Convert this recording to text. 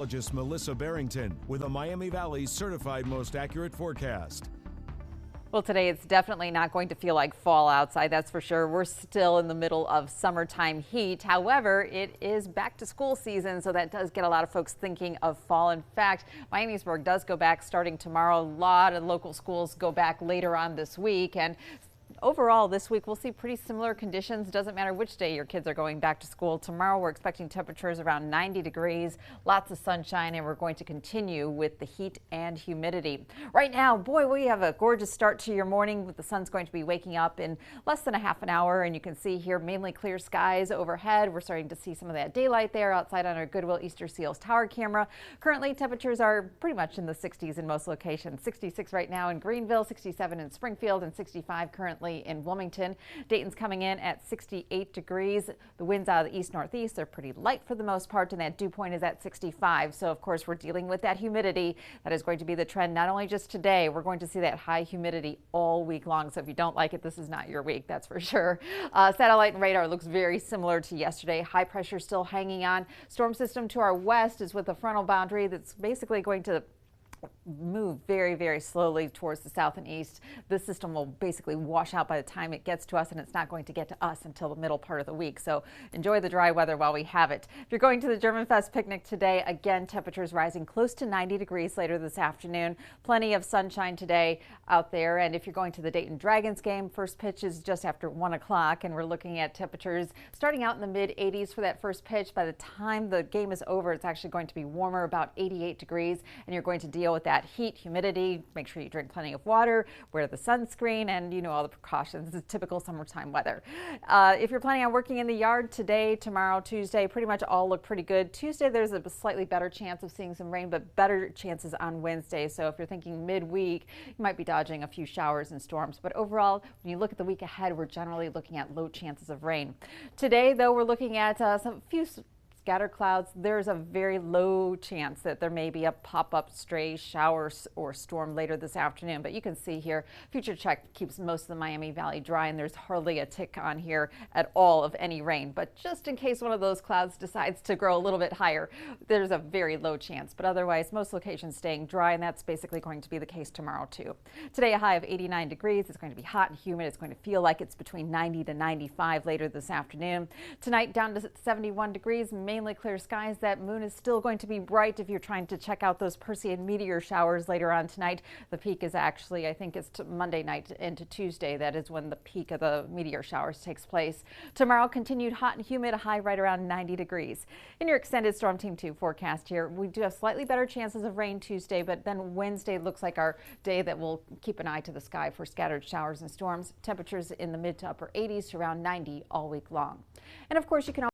Meteorologist Melissa Barrington with a Miami Valley certified most accurate forecast. Well, today it's definitely not going to feel like fall outside, that's for sure. We're still in the middle of summertime heat. However, it is back to school season, so that does get a lot of folks thinking of fall. In fact, Miamisburg does go back starting tomorrow. A lot of local schools go back later on this week. And overall, this week we'll see pretty similar conditions. Doesn't matter which day your kids are going back to school. Tomorrow we're expecting temperatures around 90 degrees, lots of sunshine, and we're going to continue with the heat and humidity. Right now, boy, we have a gorgeous start to your morning. The sun's going to be waking up in less than a half an hour, and you can see here mainly clear skies overhead. We're starting to see some of that daylight there outside on our Goodwill Easter Seals Tower camera. Currently, temperatures are pretty much in the 60s in most locations. 66 right now in Greenville, 67 in Springfield, and 65 currently in Wilmington. Dayton's coming in at 68 degrees. The winds out of the east-northeast are pretty light for the most part, and that dew point is at 65. So, of course, we're dealing with that humidity. That is going to be the trend not only just today. We're going to see that high humidity all week long. So if you don't like it, this is not your week, that's for sure. Satellite and radar looks very similar to yesterday. High pressure still hanging on. Storm system to our west is with a frontal boundary that's basically going to move very, very slowly towards the south and east. This system will basically wash out by the time it gets to us, and it's not going to get to us until the middle part of the week. So enjoy the dry weather while we have it. If you're going to the Germanfest picnic today, again, temperatures rising close to 90 degrees later this afternoon. Plenty of sunshine today out there. And if you're going to the Dayton Dragons game, first pitch is just after 1 o'clock, and we're looking at temperatures starting out in the mid 80s for that first pitch. By the time the game is over, it's actually going to be warmer, about 88 degrees, and you're going to deal with that heat, humidity. Make sure you drink plenty of water, wear the sunscreen, and you know all the precautions. It's typical summertime weather. If you're planning on working in the yard today, tomorrow, Tuesday, pretty much all look pretty good. Tuesday, there's a slightly better chance of seeing some rain, but better chances on Wednesday. So if you're thinking midweek, you might be dodging a few showers and storms. But overall, when you look at the week ahead, we're generally looking at low chances of rain. Today, though, we're looking at some few scattered clouds. There's a very low chance that there may be a pop-up stray shower or storm later this afternoon, but you can see here Future Check keeps most of the Miami Valley dry, and there's hardly a tick on here at all of any rain. But just in case one of those clouds decides to grow a little bit higher, there's a very low chance. But otherwise, most locations staying dry, and that's basically going to be the case tomorrow too. Today, a high of 89 degrees. It's going to be hot and humid. It's going to feel like it's between 90 to 95 later this afternoon. Tonight, down to 71 degrees. Mainly clear skies. That moon is still going to be bright if you're trying to check out those Perseid meteor showers later on tonight. The peak is actually, I think it's Monday night into Tuesday. That is when the peak of the meteor showers takes place. Tomorrow, continued hot and humid, a high right around 90 degrees. In your extended Storm Team 2 forecast here, we do have slightly better chances of rain Tuesday, but then Wednesday looks like our day that we'll keep an eye to the sky for scattered showers and storms. Temperatures in the mid to upper 80s to around 90 all week long. And of course, you can